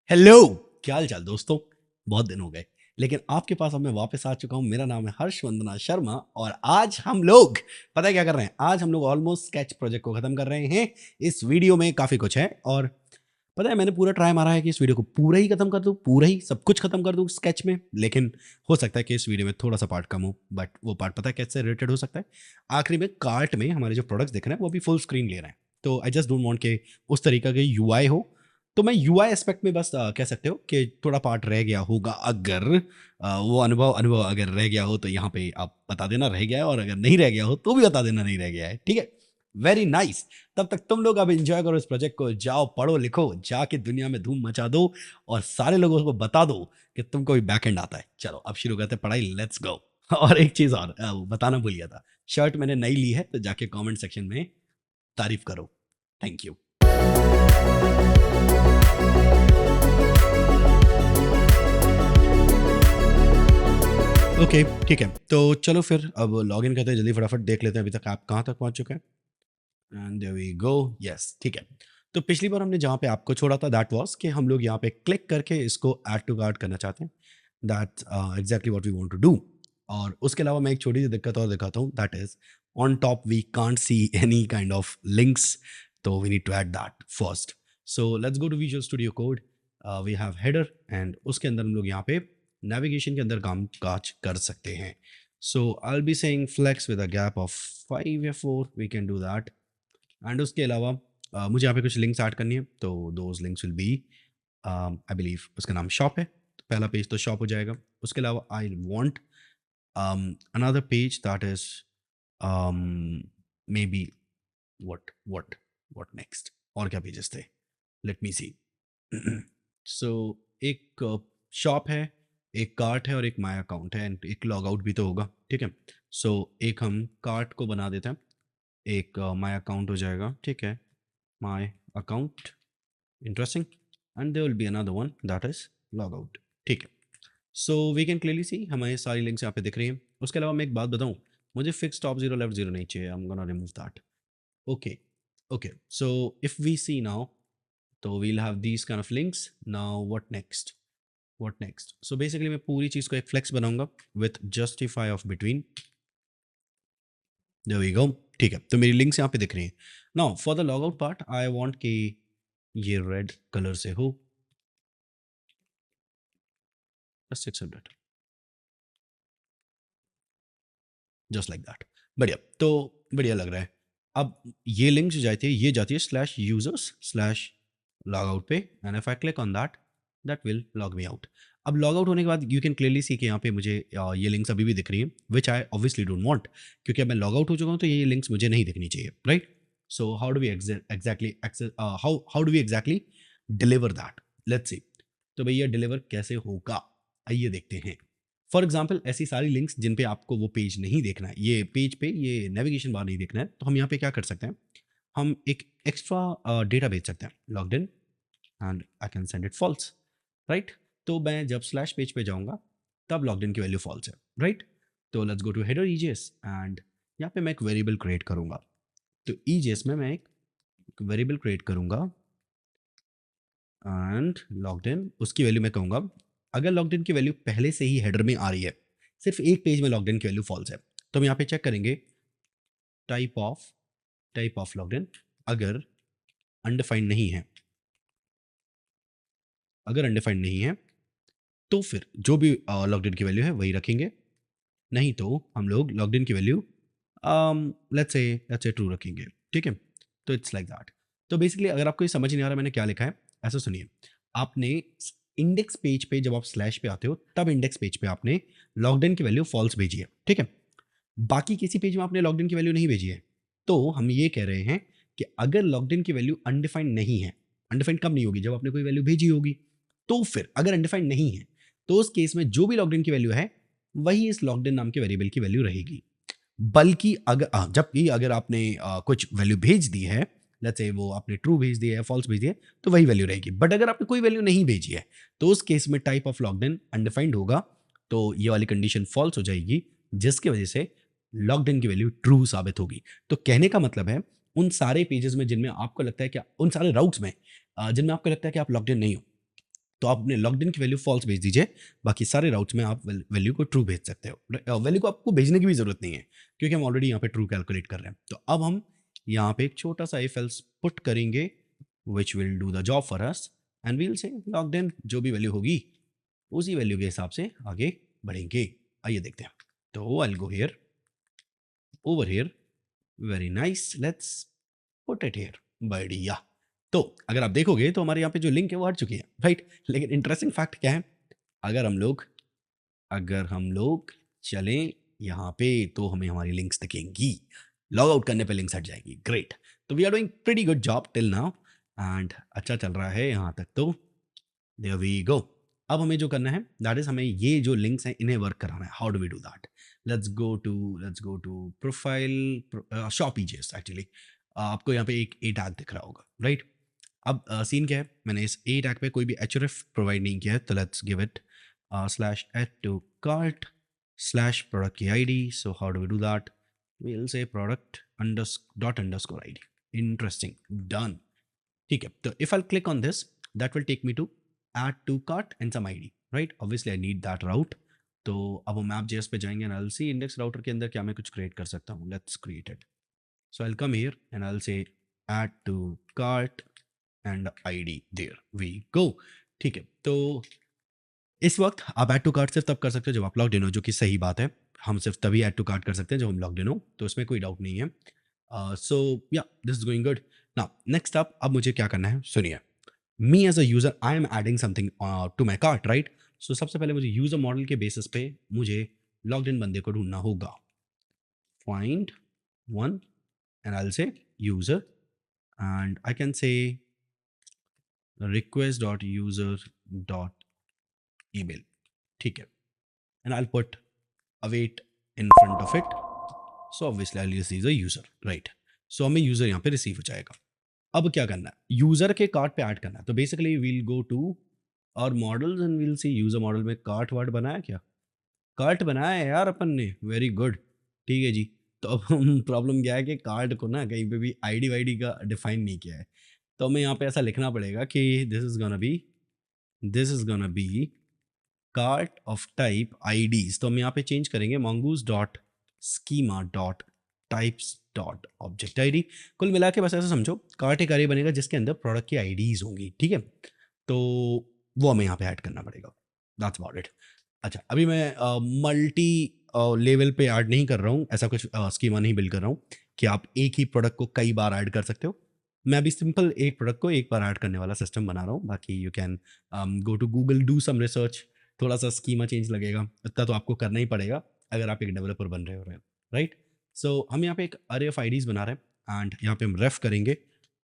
Hello, क्या हाल चाल दोस्तों। बहुत दिन हो गए, लेकिन आपके पास अब मैं वापस आ चुका हूँ। मेरा नाम है हर्ष वंदना शर्मा और आज हम लोग पता है क्या कर रहे हैं। आज हम लोग ऑलमोस्ट स्केच प्रोजेक्ट को खत्म कर रहे हैं। इस वीडियो में काफ़ी कुछ है और पता है मैंने पूरा ट्राई मारा है कि इस वीडियो को पूरा ही खत्म कर दूँ, पूरा ही सब कुछ खत्म कर दूँ स्केच में। लेकिन हो सकता है कि इस वीडियो में थोड़ा सा पार्ट कम हो, बट वो पार्ट पता है कैसे रिलेटेड हो सकता है। आखिरी में कार्ट में हमारे जो प्रोडक्ट्स दिख रहे हैं वो भी फुल स्क्रीन ले रहे हैं, तो आई जस्ट डोंट वांट के उस तरीका के यूआई हो। तो मैं यूआई एस्पेक्ट में बस कह सकते हो कि थोड़ा पार्ट रह गया होगा। अगर वो अनुभव अनुभव अगर रह गया हो तो यहाँ पे आप बता देना रह गया है, और अगर नहीं रह गया हो तो भी बता देना नहीं रह गया है, ठीक है। Very nice. तब तक तुम लोग अब एंजॉय करो इस प्रोजेक्ट को, जाओ पढ़ो लिखो, जाके दुनिया में धूम मचा दो और सारे लोगों को बता दो कि तुमको भी बैकएंड आता है। चलो अब शुरू करते हैं पढ़ाई, लेट्स गो। और एक चीज और बताना भूल गया था, शर्ट मैंने नई ली है, तो जाके कमेंट सेक्शन में तारीफ करो। Thank you. ओके, ठीक है, तो चलो फिर अब लॉग इन करते हैं, जल्दी फटाफट देख लेते हैं अभी तक आप कहाँ तक पहुँच चुके हैं। And there we go, yes, ठीक है। तो पिछली बार हमने जहाँ पे आपको छोड़ा था दैट वाज कि हम लोग यहाँ पे क्लिक करके इसको ऐड टू कार्ट करना चाहते हैं। That's exactly what we want to do. और उसके अलावा मैं एक छोटी सी दिक्कत और दिखाता हूँ, that is on top we can't see any kind of links, तो we need to add that first. So let's go to Visual Studio Code. We have header and उसके अंदर हम लोग यहाँ पे नेविगेशन के अंदर काम काज कर सकते हैं। So I will be saying flex with a gap of 5 या 4, we can do that. And उसके अलावा मुझे यहाँ पे कुछ लिंक्स ऐड करनी है, तो those links will be I believe उसका नाम शॉप है, तो पहला पेज तो शॉप हो जाएगा। उसके अलावा I want another page that is may be what what what next. और क्या पेजेस थे, लेट मी सी। सो एक शॉप है, एक कार्ट है और एक माई अकाउंट है एंड एक लॉग आउट भी तो होगा, ठीक है। सो एक हम कार्ट को बना देते हैं, एक माई अकाउंट हो जाएगा, ठीक है। My account, interesting. And there will be another one that is log out, ठीक है। So we can clearly see हमारी सारी लिंक्स यहाँ पे दिख रही हैं। उसके अलावा मैं एक बात बताऊँ, मुझे fix top zero left zero नहीं चाहिए, I am gonna remove that. Okay, okay, so if we see now, तो we'll have these kind of links. Now what next, what next. So basically मैं पूरी चीज़ को एक फ्लेक्स बनाऊंगा with justify of between. There we go, ठीक है। तो मेरी लिंक्स यहाँ पे दिख रही हैं। Now for the log out part I want कि ये रेड कलर से हो, just except that, just like that. बढ़िया, तो बढ़िया लग रहा है। अब ये लिंक जो जाती है ये जाती है slash users slash log out पे, and if I click on that that will log me out. अब लॉग आउट होने के बाद यू कैन क्लियरली सी कि यहाँ पे मुझे ये लिंक्स अभी भी दिख रही हैं, विच आई ऑब्वियसली डोंट वांट, क्योंकि अब मैं लॉग आउट हो चुका हूँ तो ये लिंक्स मुझे नहीं दिखनी चाहिए, right. So how do we exactly how do we exactly deliver that, let's see. तो भैया डिलीवर कैसे होगा, आइए देखते हैं। फॉर एग्जाम्पल ऐसी सारी लिंक्स जिन पे आपको वो पेज नहीं देखना है, ये पेज पे ये नेविगेशन बार नहीं देखना है, तो हम यहाँ पे क्या कर सकते हैं, हम एक एक्स्ट्रा डेटा भेज सकते हैं, logged in and I can send it falls, right. तो मैं जब स्लैश पेज पे जाऊँगा तब लॉग्ड इन की वैल्यू फॉल्स है, राइट। तो let's go to header EJS and यहाँ पे मैं एक वेरिएबल क्रिएट करूँगा। तो ईजेएस में मैं एक वेरिएबल क्रिएट करूँगा एंड लॉग्ड इन, उसकी वैल्यू मैं कहूँगा, अगर लॉग्ड इन की वैल्यू पहले से ही हेडर में आ रही है, सिर्फ एक पेज में लॉग्ड इन की वैल्यू फॉल्स है, तो हम यहाँ पे चेक करेंगे टाइप ऑफ लॉग्ड इन। अगर अनडिफाइंड नहीं है, अगर अनडिफाइंड नहीं है तो फिर जो भी लॉग्ड इन की वैल्यू है वही रखेंगे, नहीं तो हम लोग लॉग्ड इन की वैल्यू लेट्स से ट्रू रखेंगे, ठीक है। तो इट्स लाइक दैट। तो बेसिकली अगर आपको ये समझ नहीं आ रहा मैंने क्या लिखा है, ऐसा सुनिए। आपने इंडेक्स पेज पे जब आप स्लैश पे आते हो तब इंडेक्स पेज पे आपने लॉग्ड इन की वैल्यू फॉल्स भेजी है, ठीक है। बाकी किसी पेज में आपने लॉग्ड इन की वैल्यू नहीं भेजी है, तो हम ये कह रहे हैं कि अगर लॉग्ड इन की वैल्यू अनडिफाइंड नहीं है, अनडिफाइंड कब नहीं होगी, जब आपने कोई वैल्यू भेजी होगी, तो फिर अगर अनडिफाइंड नहीं है तो उस केस में जो भी लॉग्ड इन की वैल्यू है वही इस लॉग्ड इन नाम के वेरिएबल की वैल्यू रहेगी। बल्कि अगर जबकि अगर आपने कुछ वैल्यू भेज दी है, लेट्स से वो आपने ट्रू भेज दिया है, फॉल्स भेज दिया है, तो वही वैल्यू रहेगी। बट अगर आपने कोई वैल्यू नहीं भेजी है तो उस केस में type of logged in undefined होगा, तो ये वाली कंडीशन फॉल्स हो जाएगी, जिसकी वजह से लॉग्ड इन की वैल्यू ट्रू साबित होगी। तो कहने का मतलब है उन सारे पेजेस में जिनमें आपको लगता है कि उन सारे राउट्स में जिनमें आपको लगता है कि आप लॉग्ड इन नहीं हो, तो आप अपने लॉग्ड इन की वैल्यू फॉल्स भेज दीजिए, बाकी सारे राउट्स में आप वैल्यू को ट्रू भेज सकते हो। वैल्यू को आपको भेजने की भी ज़रूरत नहीं है, क्योंकि हम ऑलरेडी यहाँ पे ट्रू कैलकुलेट कर रहे हैं। तो अब हम यहाँ पे एक छोटा सा इफ एल्स पुट करेंगे which will do the job for us, and we'll say logged in जो भी वैल्यू होगी उसी वैल्यू के हिसाब से आगे बढ़ेंगे। आइए देखते हैं। तो I will go here, over here, very nice, let's put it here, बढ़िया। तो अगर आप देखोगे तो हमारे यहाँ पे जो लिंक है वो हट चुकी है, राइट। लेकिन इंटरेस्टिंग फैक्ट क्या है, अगर हम लोग चलें यहाँ पे तो हमें हमारी लिंक्स दिखेंगी, लॉग आउट करने पे लिंक्स हट जाएगी। ग्रेट। तो we are doing pretty good job till now, and अच्छा चल रहा है यहाँ तक। तो देयर वी गो। अब हमें जो करना है दैट इज, हमें ये जो लिंक्स हैं इन्हें वर्क कराना है। How do we do that? Let's go to profile shop E JS. Actually आपको यहाँ पे एक ए टैग दिख रहा होगा, राइट। अब सीन क्या है, मैंने इस ए टैग पे कोई भी एचआरएफ प्रोवाइड नहीं किया है, तो let's give it slash add to cart slash product की ID. So how do we do that? We will say product dot underscore ID. Interesting, done. ठीक है, तो if I click on this that will take me to add to cart and some id, right? Obviously I need that route। तो अब हम map.js पे जाएंगे, and I'll see index router के अंदर क्या मैं कुछ create कर सकता हूँ। Let's create it। So I'll come here and I'll say add to cart and id, there we go। ठीक है, तो इस वक्त आप add to cart सिर्फ तब कर सकते हो जब आप लॉग्ड इन हो, जो कि सही बात है। हम सिर्फ तभी add to cart कर सकते हैं जब हम लॉग्ड इन हो, तो इसमें कोई डाउट नहीं है। So yeah this is going good. Now next up, अब मुझे क्या करना है सुनिए। Me as a user I am adding something to my cart, right. So सबसे पहले मुझे यूजर मॉडल के बेसिस पे मुझे लॉग्ड इन बंदे को ढूंढना होगा। फाइंड वन एंड आई से user, and I can say request dot user dot email। ठीक है, and I put await in front of it। so obviously I'll receive the user, right। so हमें user यहाँ पे receive हो जाएगा। अब क्या करना है, यूजर के कार्ट पे ऐड करना है। तो बेसिकली वील गो टू और models and we'll see user model में कार्ट वर्ड बनाया क्या? कार्ट बनाया है यार अपन ने, वेरी गुड। ठीक है जी। तो अब हम प्रॉब्लम क्या है कि कार्ट को ना कहीं पे भी आईडी वाईडी का डिफाइन नहीं किया है, तो हमें यहाँ पे ऐसा लिखना पड़ेगा कि this is gonna be cart of type IDs. तो हम यहाँ पे चेंज करेंगे mongoose dot schema dot types dot object ID. कुल मिला के बस ऐसा समझो, कार्ट एक अरे बनेगा जिसके अंदर प्रोडक्ट की आईडीज होंगी, ठीक है। तो वो हमें यहाँ पे ऐड करना पड़ेगा, दैट्स अबाउट इट। अच्छा, अभी मैं मल्टी लेवल पे ऐड नहीं कर रहा हूँ, ऐसा कुछ स्कीमा नहीं बिल्ड कर रहा हूँ कि आप एक ही प्रोडक्ट को कई बार ऐड कर सकते हो। मैं अभी सिंपल एक प्रोडक्ट को एक बार ऐड करने वाला सिस्टम बना रहा हूँ। बाकी you can go to Google, do some research, थोड़ा सा स्कीमा चेंज लगेगा, इतना तो आपको करना ही पड़ेगा अगर आप एक डेवलपर बन रहे हो, राइट। सो हम यहाँ पे एक अरे ऑफ आईडीज बना रहे हैं, एंड यहाँ पे हम रेफ करेंगे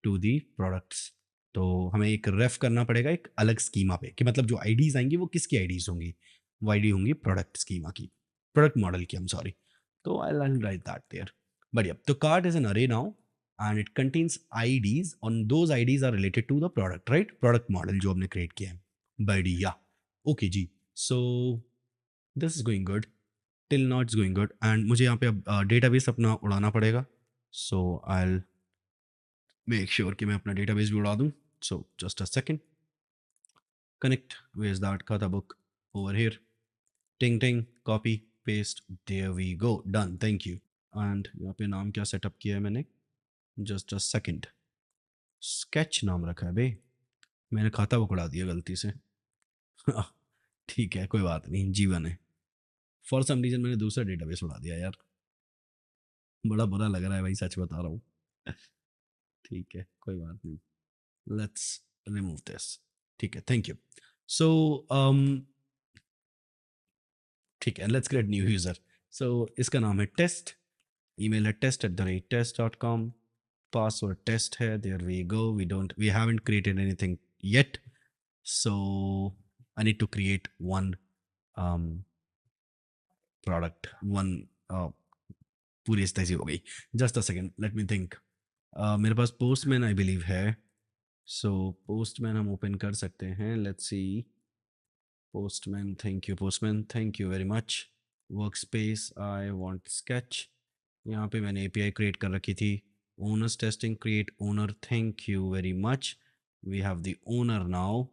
टू दी प्रोडक्ट्स। तो हमें एक रेफ करना पड़ेगा एक अलग स्कीमा पे, कि मतलब जो आईडीज आएंगी वो किसकी आईडीज होंगी, वो आईडी होंगी प्रोडक्ट स्कीमा की, प्रोडक्ट मॉडल की, आई एम सॉरी। तो I will write that there. बढ़िया। तो card is an array now and it contains IDs, and those IDs are related to the product, right? Product model जो हमने create किया है। बढ़िया, okay जी। So this is going good, till now it's going good, and मुझे यहाँ पे अब database अपना उड़ाना पड़ेगा। So I'll make sure कि मैं अपना database भी उड़ा दूँ। So just a second, connect, where's that Khata book? Over here, ting ting, copy paste, there we go, done, thank you। and यहाँ पे नाम क्या सेटअप किया है मैंने, just a second, स्केच नाम रखा है बे, मैंने खाता वो उड़ा दिया गलती से। ठीक है, कोई बात नहीं, जीवन है। फॉर सम रीजन मैंने दूसरा डेटाबेस उड़ा दिया यार, बड़ा बुरा लग रहा है भाई, सच बता रहा हूँ। ठीक है, कोई बात नहीं, लेट्स रिमूव दिस। ठीक है, थैंक यू। सो ठीक है, let's create new user. So इसका नाम है टेस्ट, ईमेल है test@test.com, पासवर्ड टेस्ट है, there we go. We haven't created anything yet, so I need to create one product, one पूरी इस तरह से हो गई। Just a second, let me think. मेरे पास पोस्टमैन आई बिलीव है, सो पोस्टमैन हम ओपन कर सकते हैं। Let's see, Postman, thank you very much. Work space, I want sketch. यहाँ पे मैंने API क्रिएट कर रखी थी। Owners testing, create owner, thank you very much, we have the owner now.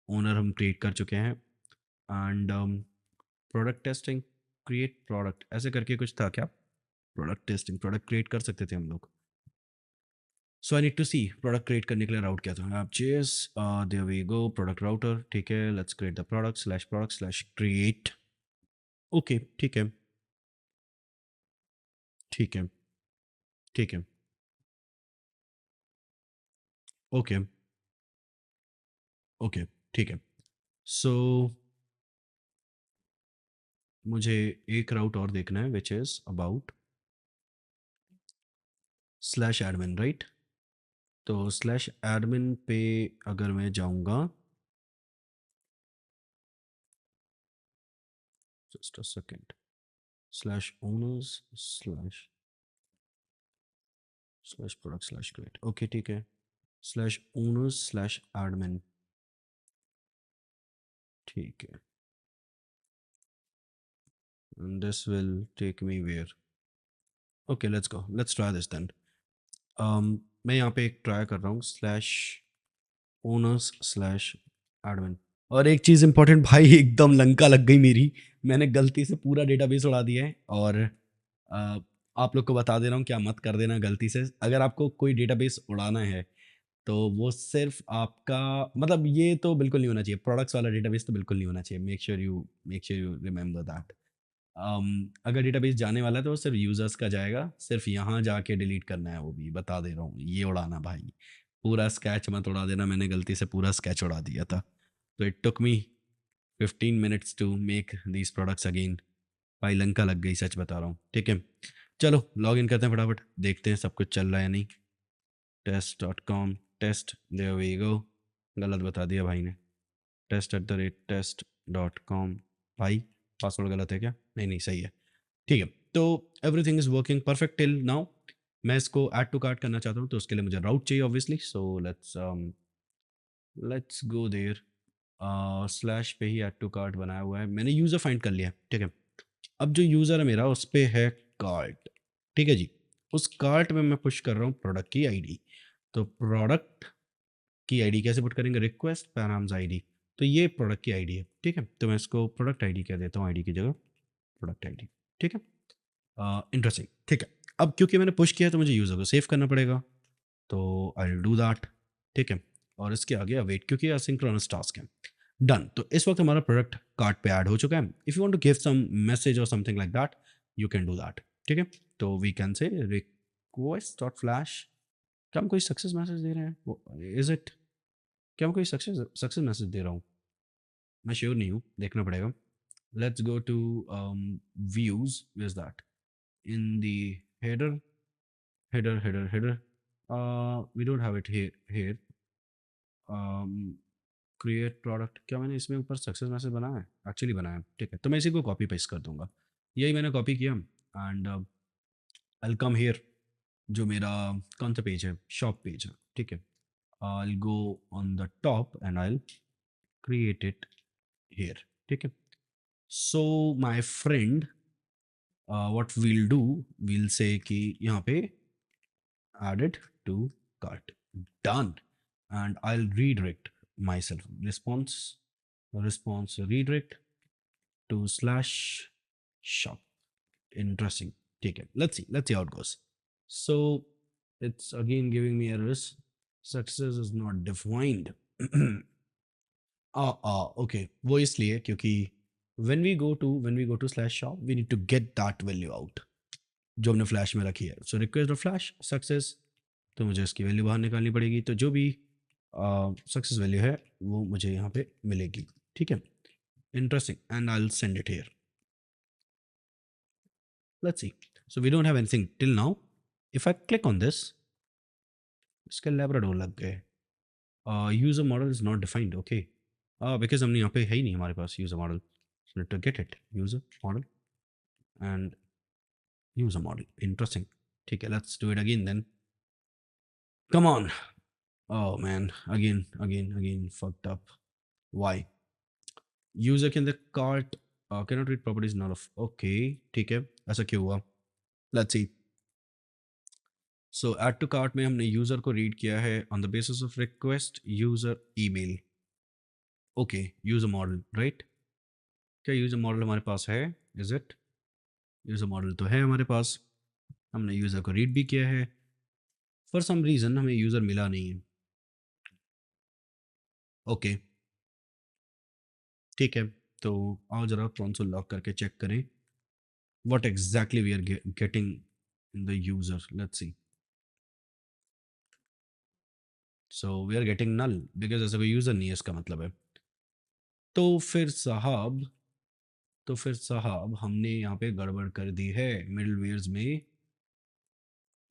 Owner हम क्रिएट कर चुके हैं and product testing, create product ऐसे करके कुछ था क्या? प्रोडक्ट टेस्टिंग, प्रोडक्ट क्रिएट कर सकते थे हम लोग। So I need to see product create करने के लिए राउट क्या था। आप चेस, there we go, product router, ठीक है। Let's create the product slash create. Okay, ठीक है, ठीक है, ठीक है, ओके, ओके, ठीक है। सो मुझे एक राउट और देखना है which is about slash admin, right? तो स्लैश एडमिन पे अगर मैं जाऊंगा, just a second, slash owners slash slash product slash create, okay ठीक है, स्लैश ओनर्स स्लैश एडमिन, ठीक है। And this will take me where? Okay, let's go, let's try this then. मैं यहाँ पे एक ट्राई कर रहा हूँ स्लैश ओनर्स स्लैश एडमिन। और एक चीज़ इंपॉर्टेंट भाई, एकदम लंका लग गई मेरी, मैंने गलती से पूरा डेटाबेस उड़ा दिया है। और अ, आप लोग को बता दे रहा हूँ, क्या मत कर देना गलती से। अगर आपको कोई डेटाबेस उड़ाना है तो वो सिर्फ आपका, मतलब ये तो बिल्कुल नहीं होना चाहिए, प्रोडक्ट्स वाला डेटाबेस तो बिल्कुल नहीं होना चाहिए। Make sure you remember that. अगर डेटाबेस जाने वाला है तो वो सिर्फ यूज़र्स का जाएगा, सिर्फ यहाँ जाके डिलीट करना है, वो भी बता दे रहा हूँ। ये उड़ाना भाई, पूरा स्केच मत उड़ा देना, मैंने गलती से पूरा स्केच उड़ा दिया था। तो it took me 15 minutes to make these products again. भाई लंका लग गई, सच बता रहा हूँ, ठीक है। चलो लॉग इन करते हैं फटाफट, देखते हैं सब कुछ चल रहा है या नहीं। test.com, टेस्ट, देयर वी गो। गलत बता दिया भाई ने, test@test.com। भाई पासवर्ड गलत है क्या? नहीं नहीं, सही है, ठीक है। तो everything is working perfect till now. मैं इसको ऐड टू कार्ट करना चाहता हूँ, तो उसके लिए मुझे राउट चाहिए obviously. So let's go there. Slash पे ही ऐड टू कार्ट बनाया हुआ है, मैंने यूज़र फाइंड कर लिया, ठीक है। अब जो यूज़र है मेरा, उस पे है कार्ट, ठीक है जी। उस कार्ट में मैं पुश कर रहा हूँ प्रोडक्ट की आईडी। तो प्रोडक्ट की आईडी कैसे पुट करेंगे? Request params ID. तो ये प्रोडक्ट की आईडी है, ठीक है। तो मैं इसको प्रोडक्ट आईडी कह देता हूँ, आईडी की जगह प्रोडक्ट आईडी, ठीक है। इंटरेस्टिंग, ठीक है। अब क्योंकि मैंने पुश किया तो मुझे यूज़र को सेव करना पड़ेगा, तो आई विल डू दैट, ठीक है। और इसके आगे अवेट, क्योंकि असिंक्रोनस टास्क है। डन। तो इस वक्त हमारा प्रोडक्ट कार्ट पे ऐड हो चुका है। If you want to give some message और something like that, you can do that, ठीक है। तो we can say request dot flash. क्या हम कोई सक्सेस मैसेज दे रहे हैं? इज इट, क्या मैं कोई सक्सेस सक्सेस मैसेज दे रहा हूँ? मैं श्योर नहीं हूँ, देखना पड़ेगा। Let's go to views, is that in the header, header, we don't have it here. Create product, क्या मैंने इसमें ऊपर सक्सेस मैसेज बनाया है? एक्चुअली बनाया, ठीक है। तो मैं इसी को कॉपी पेस्ट कर दूंगा, यही मैंने कॉपी किया। एंड आई कम हेयर, जो मेरा कौन सा पेज है? शॉप पेज है, ठीक है। I go on the top and I create it here, ठीक है। So my friend, what we'll do, we'll say कि यहाँ पे added to cart, done. And I'll redirect myself, response redirect to slash shop. Interesting, take it, let's see how it goes. So it's again giving me errors, success is not defined. Okay, वो इसलिए क्योंकि when we go to slash shop, we need to get that value out जो हमने flash में रखी है। So request of flash success, तो मुझे इसकी वैल्यू बाहर निकालनी पड़ेगी। तो जो भी सक्सेस वैल्यू है वो मुझे यहाँ पे मिलेगी, ठीक है। Interesting, and I will send it here. Let's see. So we don't have anything till now. If I click on this, इसके लैब्राडोर लग गए। User model is not defined, okay, because हमने यहाँ पे है ही नहीं हमारे पास user model. To get it, user model and user model, interesting, ठीक है। Let's do it again then, come on. Oh man, again, fucked up. Why? User can the cart cannot read properties null of. Okay, ठीक है, ऐसा क्यों हुआ? Let's see. So add to cart में हमने user को read किया है on the basis of request user email. Okay, user model right. क्या यूज़र मॉडल हमारे पास है? Is it? यूज़र मॉडल तो है हमारे पास, हमने यूज़र को रीड भी किया है। फॉर सम रीज़न हमें यूज़र मिला नहीं है। ओके, ठीक है। तो आओ ज़रा कंसोल लॉग करके चेक करें what exactly we are getting in the user. Let's see. So we are getting null because ऐसा कोई यूज़र नहीं है, इसका मतलब है। तो फिर साहब हमने यहाँ पे गड़बड़ कर दी है मिडलवेयर्स में।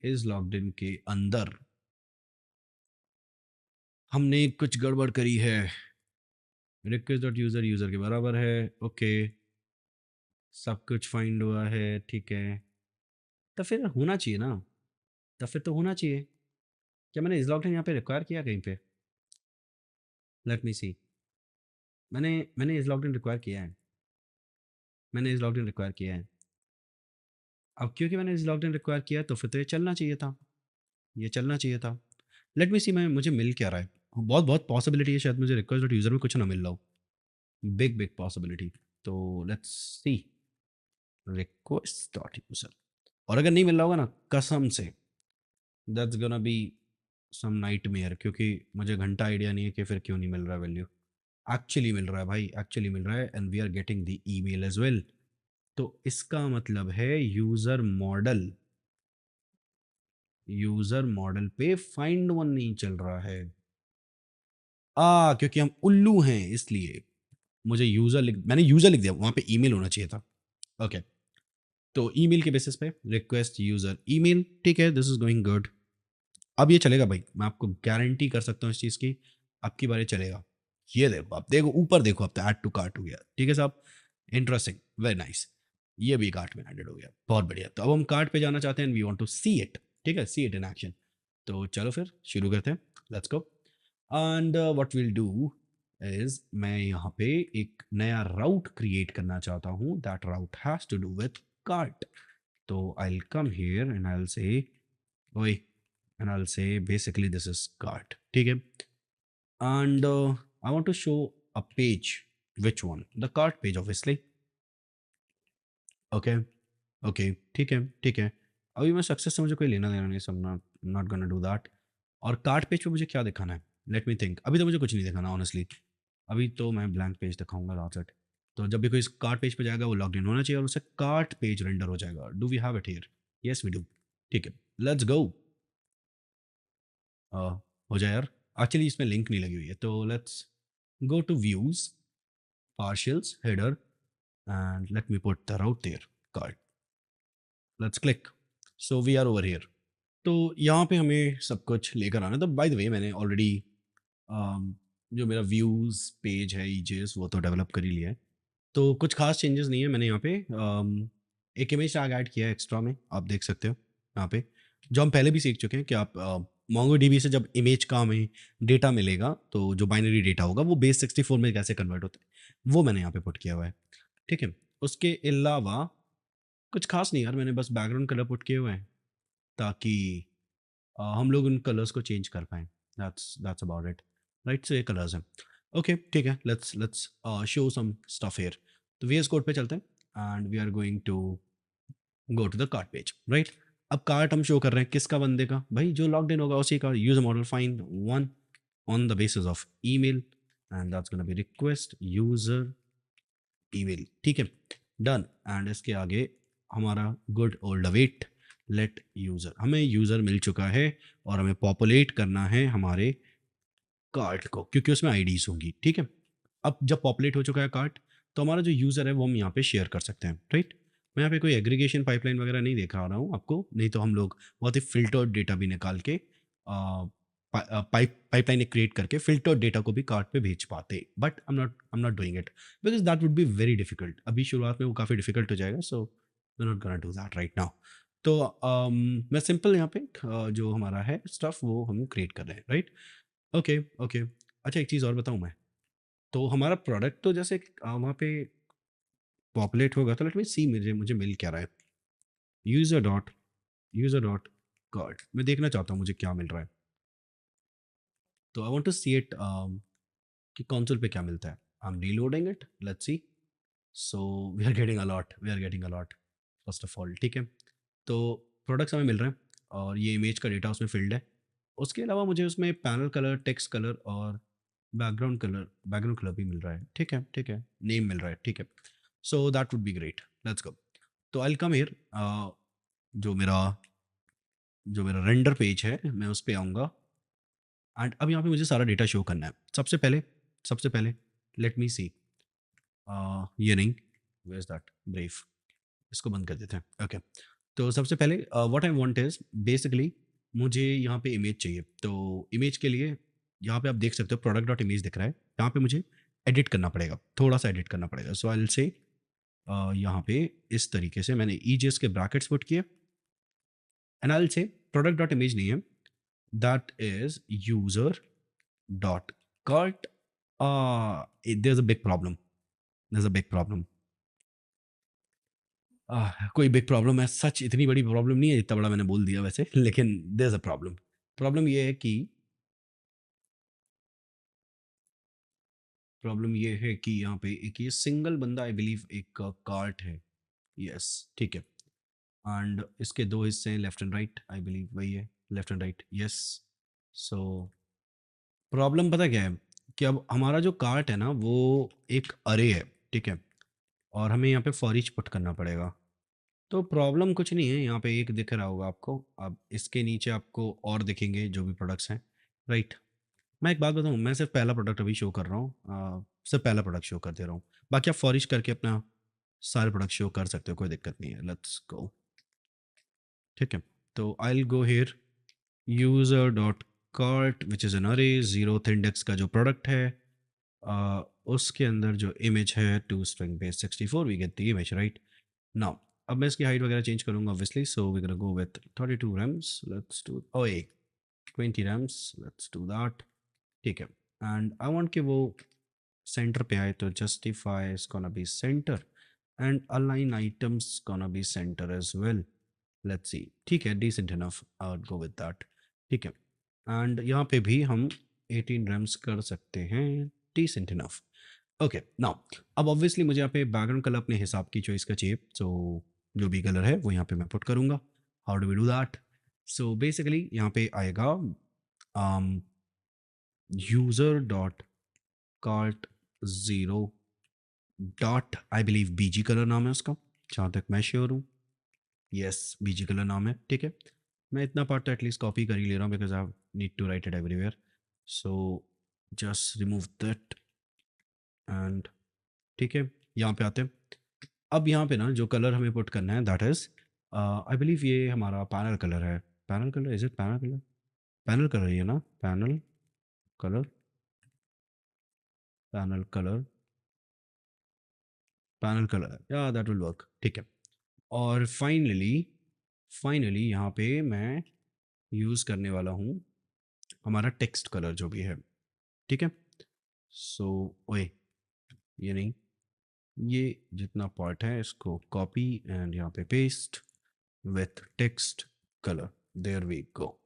इस लॉग्ड के अंदर हमने कुछ गड़बड़ करी है। रिक्वेस्ट डॉट यूज़र यूज़र के बराबर है। ओके, सब कुछ फाइंड हुआ है, ठीक है। तो फिर होना चाहिए ना, तो फिर तो होना चाहिए। क्या मैंने इस लॉग्ड यहाँ पे रिक्वायर किया कहीं पे? लेट मी सी। मैंने इस लॉग्ड रिक्वायर किया है। मैंने इस लॉग्ड रिक्वायर किया है। अब क्योंकि मैंने इस लॉग्ड रिक्वायर किया तो फिर तो ये चलना चाहिए था, ये चलना चाहिए था। लेट मी सी, मैं मुझे मिल क्या रहा है। बहुत बहुत पॉसिबिलिटी है शायद मुझे रिक्वेस्ट डॉट यूज़र में कुछ ना मिल रहा हो। Big big possibility. तो let's see request dot user. और अगर नहीं मिल रहा होगा ना, कसम से that's gonna be some nightmare, क्योंकि मुझे घंटा आइडिया नहीं है कि फिर क्यों नहीं मिल रहा है वैल्यू। एक्चुअली मिल रहा है भाई, एक्चुअली मिल रहा है and we are getting the email as well. तो इसका मतलब है यूजर मॉडल पे फाइंड वन नहीं चल रहा है। क्योंकि हम उल्लू हैं इसलिए। मैंने यूजर लिख दिया, वहां पे ईमेल होना चाहिए था। ओके, तो ईमेल के बेसिस पे रिक्वेस्ट यूजर ईमेल, ठीक है, दिस इज गोइंग गुड। अब ये चलेगा भाई, मैं आपको गारंटी कर सकता हूँ इस चीज़ की, आपकी बारे चलेगा। ये देखो, आप देखो ऊपर देखो, अब तो ऐड टू कार्ट हो गया, ठीक है साहब। Interesting, very nice. ये भी कार्ट में एडेड हो गया, बहुत बढ़िया। तो अब हम कार्ट पे जाना चाहते हैं, we want to see it, ठीक है, सी इट इन एक्शन। तो चलो फिर शुरू करते हैं, let's go. And what will do is, मैं यहाँ पे एक नया राउट क्रिएट करना चाहता हूँ, that route has to do with cart. तो I will come here and I will say, ओए, and I'll say basically this is cart, ठीक है। And I want to show a page, which one, the cart page obviously। okay, okay, ठीक है, ठीक है। अभी मैं सक्सेस से मुझे कोई लेना देना नहीं, सब not not gonna do that. और कार्ट पेज पे मुझे क्या दिखाना है? Let me think. अभी तो मुझे कुछ नहीं दिखाना ऑनेस्टली, अभी तो मैं ब्लैंक पेज दिखाऊंगा, दैट्स इट। तो जब भी कोई इस कार्ट पेज पे जाएगा वो लॉग इन होना चाहिए और उसे कार्ट पेज रेंडर हो जाएगा। Do we have it here? Yes we do. ठीक है, लेट्स गो। हो जाए यार, एक्चुअली इसमें लिंक नहीं लगी हुई है, तो let's go to views, partials, header, and let me put the route there, card, let's click। So we are over here। तो यहाँ पे हमें सब कुछ लेकर आना। तो बाय द वे मैंने ऑलरेडी जो मेरा व्यूज़ पेज है ईजेस वो तो डेवलप कर ही लिया है, तो कुछ खास चेंजेस नहीं है। मैंने यहाँ पे एक इमेज टैग ऐड किया है एक्स्ट्रा में, आप देख सकते हो यहाँ पे, जो हम पहले भी सीख चुके हैं कि आप MongoDB से जब इमेज का हमें डेटा मिलेगा तो जो बाइनरी डेटा होगा वो बेस 64 में कैसे कन्वर्ट होता है, वो मैंने यहाँ पे पुट किया हुआ है, ठीक है। उसके अलावा कुछ खास नहीं यार, मैंने बस बैकग्राउंड कलर पुट किए हुए हैं ताकि हम लोग उन कलर्स को चेंज कर पाएँ। That's about it, right. So ये कलर्स हैं। ओके, ठीक है, let's show some stuff here. तो VS कोड पे चलते हैं and we are going to go to the cart page, right. अब कार्ट हम शो कर रहे हैं किसका? बंदे का भाई, जो लॉग्ड इन होगा उसी का। User model find one on the basis of email and that's gonna be request user email, ठीक है, डन। एंड इसके आगे हमारा good old await let user, हमें यूजर मिल चुका है और हमें पॉपुलेट करना है हमारे कार्ट को, क्योंकि उसमें आईडीज होंगी, ठीक है। अब जब पॉपुलेट हो चुका है कार्ट, तो हमारा जो यूज़र है वो हम यहाँ पे शेयर कर सकते हैं, राइट। मैं यहाँ पे कोई एग्रीगेशन पाइपलाइन वगैरह नहीं दिखा रहा हूँ आपको, नहीं तो हम लोग बहुत ही फिल्टर्ड डेटा भी निकाल के पाइपलाइन क्रिएट करके फिल्टर्ड डेटा को भी कार्ट पे भेज पाते, but I am not doing it because that would be very difficult. अभी शुरुआत में वो काफ़ी डिफिकल्ट हो जाएगा, so we not gonna do that right now. तो मैं सिंपल यहाँ पे जो हमारा है स्टफ वो हम क्रिएट कर रहे हैं, राइट। Okay, okay. अच्छा, एक चीज़ और बताऊँ मैं, तो हमारा प्रोडक्ट तो जैसे वहाँ पे पॉपुलेट होगा, तो लेट मी सी मुझे मिल क्या रहा है। यूज़र डॉट कार्ट, मैं देखना चाहता हूँ मुझे क्या मिल रहा है। तो I want to see it, कि कंसोल पे क्या मिलता है। I am reloading it, let's see. So we are getting a lot, we are getting a lot first of all, ठीक है। तो प्रोडक्ट्स हमें मिल रहे हैं और ये इमेज का डेटा उसमें फील्ड है। उसके अलावा मुझे उसमें पैनल कलर, टेक्स्ट कलर और बैकग्राउंड कलर भी मिल रहा है, ठीक है, ठीक है, नेम मिल रहा है, ठीक है। सो that would be great, let's go. तो आई विल कम हियर, जो मेरा जो मेरा रेंडर पेज है मैं उस पे आऊँगा एंड अब यहाँ पे मुझे सारा डेटा शो करना है। सबसे पहले लेट मी सी, ये नहीं, वेयर इज दैट ब्रीफ, इसको बंद कर देते हैं, ओके। तो सबसे पहले what I want is basically मुझे यहाँ पे इमेज चाहिए। तो इमेज के लिए यहाँ पे आप देख सकते हो प्रोडक्ट डॉट इमेज दिख रहा है, यहाँ पे मुझे एडिट करना पड़ेगा, थोड़ा सा एडिट करना पड़ेगा। सो आई विल से यहाँ पे इस तरीके से मैंने ईजेस के ब्रैकेट्स पुट किए and I will say product dot image नहीं है, that is user dot cart। there's a big problem, there's a big problem। कोई बिग प्रॉब्लम है सच, इतनी बड़ी प्रॉब्लम नहीं है इतना बड़ा मैंने बोल दिया वैसे, लेकिन there is a problem. Problem ये है कि यहाँ पे एक ये सिंगल बंदा आई बिलीव एक कार्ट है, यस, ठीक है। एंड इसके दो हिस्से हैं, left and right, I believe वही है, left and right, yes. So problem पता क्या है कि अब हमारा जो कार्ट है ना वो एक अरे है, ठीक है, और हमें यहाँ पे फॉर ईच पुट करना पड़ेगा। तो प्रॉब्लम कुछ नहीं है, यहाँ पे एक दिख रहा होगा आपको, अब इसके नीचे आपको और दिखेंगे जो भी प्रोडक्ट्स हैं, राइट। मैं एक बात बताऊँ, मैं सिर्फ पहला प्रोडक्ट अभी शो कर रहा हूँ, सिर्फ पहला प्रोडक्ट शो कर दे रहा हूँ, बाकी आप फॉरिश करके अपना सारे प्रोडक्ट शो कर सकते हो, कोई दिक्कत नहीं है, लेट्स गो, ठीक है। तो I will go here user dot cart which is an array, zero index का जो प्रोडक्ट है, उसके अंदर जो इमेज है to string base 64, we get the image, right. Now अब मैं इसकी हाइट वगैरह चेंज करूंगा obviously, so we gonna go with 32 rems, let's do, ओए 20 रैम्स, लेट्स डू दैट, ठीक है। एंड आई वांट कि वो सेंटर पे आए, तो justify is gonna be centre and align items gonna be centre as well, let's see, ठीक है, decent enough, I would go with that, ठीक है। एंड यहाँ पे भी हम 18 रैम्स कर सकते हैं, डिसेंट इनफ, ओके। नाउ अब ऑब्वियसली मुझे यहाँ पे बैकग्राउंड कलर अपने हिसाब की चॉइस का चाहिए, सो जो भी कलर है वो यहाँ पे मैं पुट करूँगा। How do we do that? So basically यहाँ पे आएगा user dot cart zero dot, I believe BG colour नाम है उसका, जहाँ तक मैं श्योर हूँ, यस बीजी कलर नाम है, ठीक है। मैं इतना पार्ट तो एटलीस्ट कॉपी कर ही ले रहा हूँ because I need to write it everywhere. So just remove that and, ठीक है, यहाँ पे आते हैं। अब यहाँ पे ना जो कलर हमें पुट करना है दैट इज आई बिलीव ये हमारा पैनल कलर है, panel colour, is it panel colour, panel colour ही है ना, panel colour, panel colour, panel colour, yeah that will work, ठीक है। और फाइनली यहाँ पे मैं यूज़ करने वाला हूँ हमारा टेक्स्ट कलर जो भी है, ठीक है। सो ओए, ये नहीं, ये जितना पार्ट है इसको कॉपी एंड यहाँ पे paste with text colour, there we go.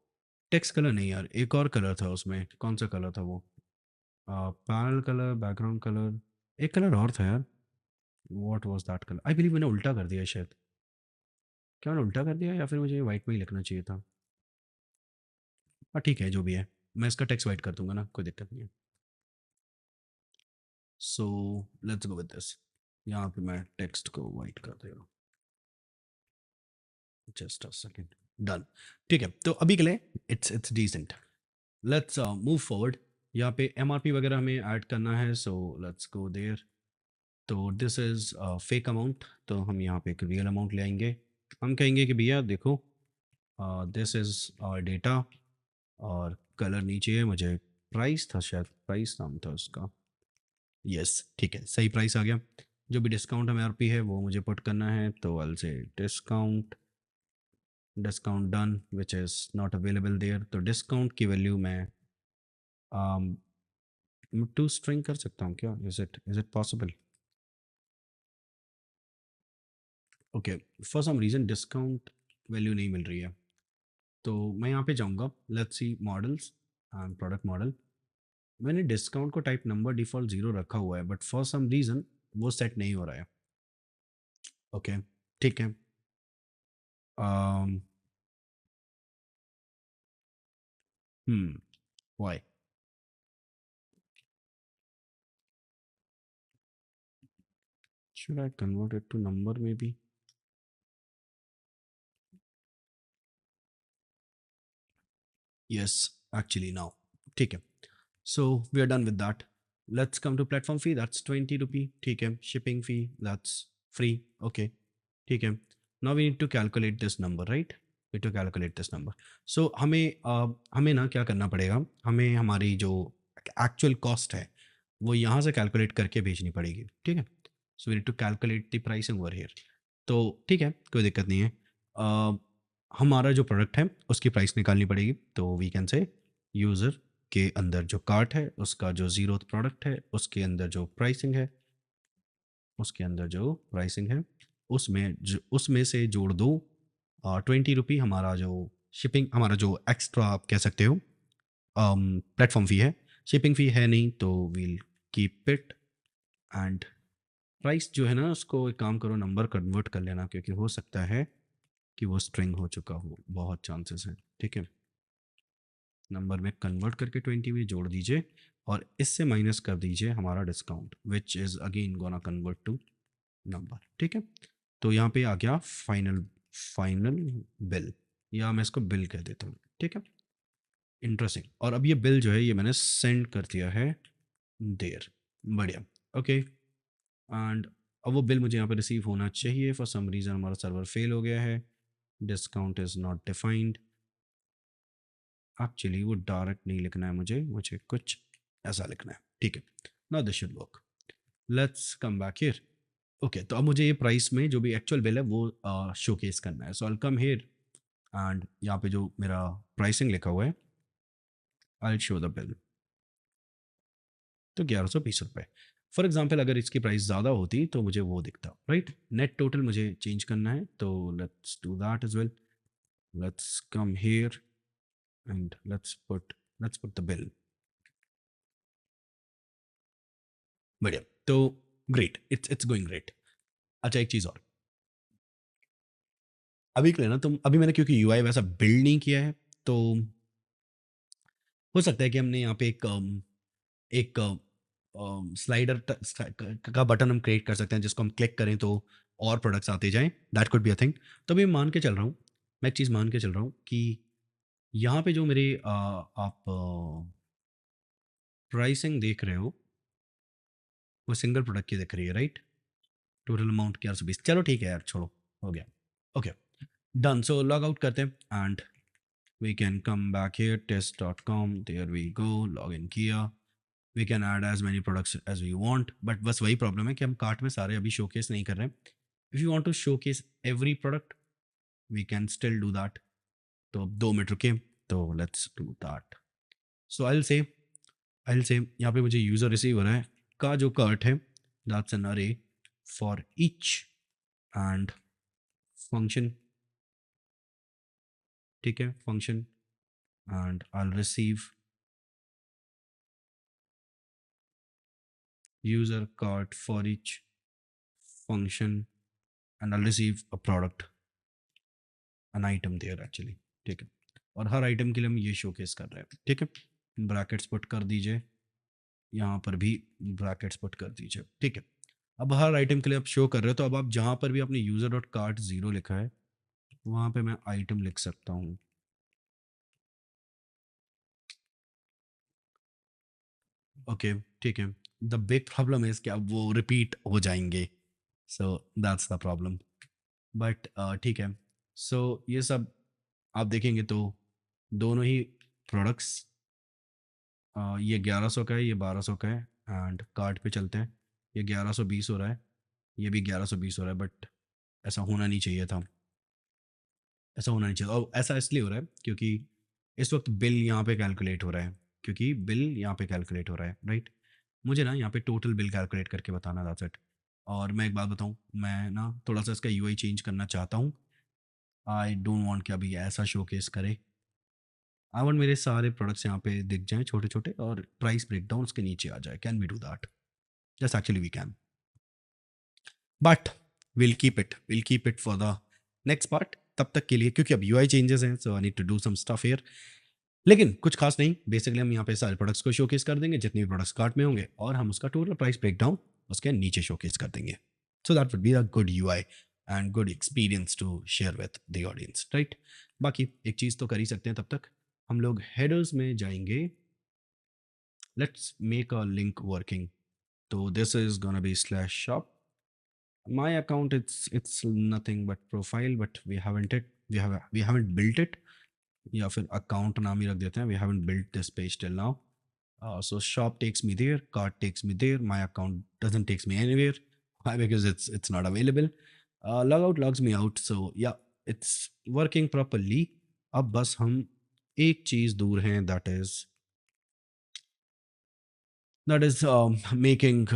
Text colour नहीं यार, एक और कलर था उसमें, कौन सा कलर था वो, पैनल कलर, बैकग्राउंड कलर, एक कलर और था यार, what was that colour, I believe मैंने उल्टा कर दिया शायद, क्या मैंने उल्टा कर दिया या फिर मुझे वाइट में ही लिखना चाहिए था। हाँ ठीक है, जो भी है, मैं इसका टेक्स्ट वाइट कर दूंगा ना, कोई दिक्कत नहीं है। So let's go with this, यहाँ पे मैं टेक्स्ट को वाइट कर दे रहा हूँ, जस्ट अ सेकेंड, डन, ठीक है। तो अभी के लिए it's decent, let's move forward. यहाँ पे एमआरपी वगैरह हमें ऐड करना है, सो लेट्स गो देयर। तो दिस इज़ फेक अमाउंट, तो हम यहाँ पे एक रियल अमाउंट ले आएंगे। हम कहेंगे कि भैया देखो दिस इज़ आवर डेटा, और कलर नीचे है, मुझे प्राइस था शायद, प्राइस नाम था उसका, यस ठीक है, सही प्राइस आ गया। जो भी डिस्काउंट एमआरपी है वो मुझे पुट करना है, तो अल से discount, discount done which is not available there. तो डिस्काउंट की वैल्यू मैं टू स्ट्रिंग कर सकता हूँ क्या, is it possible? Okay, for some reason discount value नहीं मिल रही है, तो मैं यहाँ पे जाऊँगा, let's see models and product model, मैंने डिस्काउंट को टाइप नंबर डिफ़ॉल्ट 0 रखा हुआ है, बट फॉर सम रीज़न वो सेट नहीं हो रहा है। ओके, ठीक है। अम, why? Should I convert it to number maybe? Yes, actually now ठीक है। So we are done with that. Let's come to platform fee, that's 20 rupee, ठीक है। Shipping fee, that's free, okay, ठीक है। Now we need to calculate this number, right? We to calculate this number. So हमें ना क्या करना पड़ेगा, हमें हमारी जो एक्चुअल कॉस्ट है वो यहाँ से कैलकुलेट करके भेजनी पड़ेगी, ठीक है। So we need to calculate the pricing over here. तो ठीक है, कोई दिक्कत नहीं है। अ, हमारा जो प्रोडक्ट है उसकी प्राइस निकालनी पड़ेगी, तो वी कैन से यूज़र के अंदर जो कार्ट है उसका जो ज़ीरो प्रोडक्ट है उसके अंदर जो प्राइसिंग है, उसके अंदर जो प्राइसिंग है उसमें से जोड़ दो 20 रुपी हमारा जो शिपिंग, हमारा जो एक्स्ट्रा आप कह सकते हो प्लेटफॉर्म फ़ी है। शिपिंग फ़ी है नहीं तो we'll keep it. And price जो है ना उसको एक काम करो, नंबर कन्वर्ट कर लेना, क्योंकि हो सकता है कि वो स्ट्रिंग हो चुका हो, बहुत चांसेस हैं, ठीक है। नंबर में कन्वर्ट करके 20 में जोड़ दीजिए और इससे माइनस कर दीजिए हमारा discount, which is again gonna convert to number, ठीक है। तो यहाँ पे आ गया फाइनल फाइनल बिल, या मैं इसको बिल कह देता हूँ, ठीक है। इंटरेस्टिंग। और अब ये बिल जो है ये मैंने सेंड कर दिया है देर, बढ़िया, ओके। एंड अब वो बिल मुझे यहाँ पे रिसीव होना चाहिए। फॉर सम रीज़न हमारा सर्वर फेल हो गया है, discount is not defined. Actually वो डायरेक्ट नहीं लिखना है मुझे, मुझे कुछ ऐसा लिखना है, ठीक है। Now this should work. Let's come back here. Okay, तो अब मुझे ये प्राइस में जो भी एक्चुअल बिल है वो शोकेस करना है। सो आई कम हियर एंड यहाँ पे जो मेरा प्राइसिंग लिखा हुआ है, आई शो द बिल। तो 1120 रुपये। फॉर एग्जाम्पल अगर इसकी प्राइस ज़्यादा होती तो मुझे वो दिखता, राइट। नेट टोटल मुझे चेंज करना है, तो let's do that as well. Let's come here and let's put the bill. बढ़िया, तो ग्रेट, इट्स गोइंग ग्रेट। अच्छा, एक चीज़ और, अभी के लिए ना तुम, अभी मैंने क्योंकि यूआई वैसा बिल्ड नहीं किया है, तो हो सकता है कि हमने यहाँ पे एक स्लाइडर का बटन हम क्रिएट कर सकते हैं जिसको हम क्लिक करें तो और प्रोडक्ट्स आते जाएं। That could be a thing. तो मैं मान के चल रहा हूँ, मैं एक चीज़ मान के चल रहा हूँ कि यहाँ पे जो मेरे आप प्राइसिंग देख रहे हो वो सिंगल प्रोडक्ट की दिख रही है, राइट। टोटल अमाउंट 1120, चलो ठीक है यार, छोड़ो, हो गया, okay, done. So log out करते हैं and we can come back here, test.com, there we go, login किया। we can add as many products as we want, but बस वही प्रॉब्लम है कि हम कार्ट में सारे अभी शोकेस नहीं कर रहे हैं। if you want to showcase every product we can still do that। तो अब 2 मिनट रुके, तो let's do that। so I'll say यहाँ पे मुझे यूज़र रिसीव हो रहा है का जो कार्ट है, that's an array for each and function, ठीक है, function, and I'll receive user cart for each function and I'll receive a product, an item there actually, ठीक है। और हर आइटम के लिए हम ये शोकेस कर रहे हैं, ठीक है। ब्रैकेट्स पुट कर दीजिए, यहाँ पर भी ब्रैकेट्स पुट कर दीजिए, ठीक है। अब हर आइटम के लिए आप शो कर रहे हो, तो अब आप जहाँ पर भी आपने यूज़र डॉट कार्ट ज़ीरो लिखा है वहाँ पे मैं आइटम लिख सकता हूँ, ओके, ठीक है। द बिग प्रॉब्लम इज़ कि अब वो रिपीट हो जाएंगे, so that's the problem, but ठीक है। सो ये सब आप देखेंगे तो दोनों ही प्रोडक्ट्स, ये 1100 का है, ये 1200 का है। एंड कार्ड पे चलते हैं, ये 1120 हो रहा है, ये भी 1120 हो रहा है, बट ऐसा होना नहीं चाहिए था, ऐसा होना नहीं चाहिए। और ऐसा इसलिए हो रहा है क्योंकि इस वक्त बिल यहाँ पे कैलकुलेट हो रहा है, क्योंकि बिल यहाँ पे कैलकुलेट हो रहा है, राइट। मुझे ना यहाँ पे टोटल बिल कैलकुलेट करके बताना, दैट्स इट। और मैं एक बात बताऊँ, मैं ना थोड़ा सा इसका यूआई चेंज करना चाहता हूँ। आई डोंट वांट कि अभी ऐसा शोकेस करे, आई वांट मेरे सारे प्रोडक्ट्स यहाँ पे दिख जाएँ छोटे-छोटे और प्राइस ब्रेकडाउन उसके नीचे आ जाए। Can we do that? Yes actually we can. But will keep it for the next part. तब तक के लिए क्योंकि अब यूआई चेंजेस हैं so I need to do some stuff here. लेकिन कुछ खास नहीं, बेसिकली हम यहाँ पे सारे प्रोडक्ट्स को शोकेस कर देंगे जितने भी प्रोडक्ट्स कार्ट में होंगे और हम उसका टोटल प्राइस ब्रेकडाउन उसके नीचे शोकेस कर देंगे। So that would be a good UI and good experience to share with the audience, right? बाकी एक चीज़ तो कर ही सकते हैं तब तक। हम लोग हेडर्स में जाएंगे। Let's make a link working. तो this is gonna be slash shop. My account, it's nothing but profile, but we haven't built it. या फिर account नाम ही रख देते हैं। We haven't built this page till now. So shop takes me there, cart takes me there. My account doesn't takes me anywhere. Why? Because it's not available. Logout logs me out. So yeah, it's working properly. अब बस हम एक चीज दूर हैं, that is making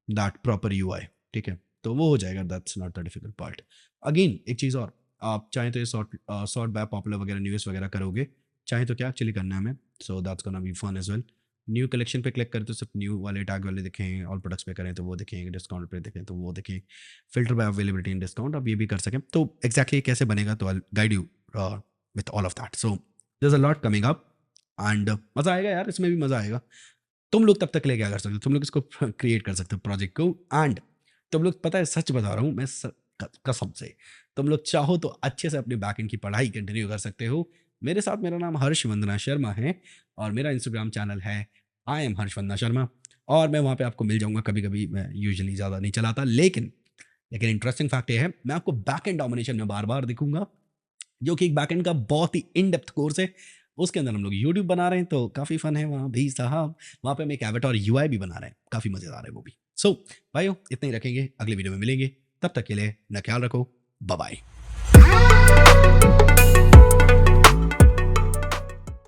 that proper UI. ठीक है, तो वो हो जाएगा। That's not the difficult part. Again एक चीज़ और, आप चाहें तो ये सॉर्ट बाय पॉपुलर वगैरह न्यूज़ वगैरह करोगे, चाहे तो क्या एक्चुअली करना है हमें। So that's gonna be fun as well. New collection पे क्लिक करें तो सिर्फ न्यू वाले टैग वाले दिखें, ऑल प्रोडक्ट्स पे करें तो वो दिखेंगे, डिस्काउंट पे देखें तो वो दिखें, filter by availability in discount आप ये भी कर सकें। तो एग्जैक्टली कैसे बनेगा तो I guide you with all of that. So there is a lot coming up and मज़ा आएगा यार, इसमें भी मज़ा आएगा। तुम लोग तब तक के लिए क्या कर सकते हो, तुम लोग इसको क्रिएट कर सकते हो प्रोजेक्ट को। एंड तुम लोग, पता है सच बता रहा हूँ मैं, कसम से, तुम लोग चाहो तो अच्छे से अपने बैकएंड की पढ़ाई कंटिन्यू कर सकते हो मेरे साथ। मेरा नाम हर्षवंदना शर्मा है और मेरा इंस्टाग्राम चैनल है आई एम हर्षवंदना शर्मा, और मैं वहाँ पे आपको मिल जाऊँगा। कभी कभी मैं यूजुअली ज़्यादा नहीं चलाता, लेकिन इंटरेस्टिंग फैक्ट ये है, मैं आपको बैकएंड डोमिनेशन में बार बार दिखूंगा, जो कि एक बैकएंड का बहुत ही इन डेप्थ कोर्स है। उसके अंदर हम लोग यूट्यूब बना रहे हैं, तो काफ़ी फन है वहाँ भी साहब। वहाँ पे हम एक एवाटार यूआई भी बना रहे हैं, काफ़ी मज़ेदार है वो भी। सो भाइयों, इतना ही रखेंगे, अगले वीडियो में मिलेंगे। तब तक के लिए अपना ख्याल रखो, बाय बाय।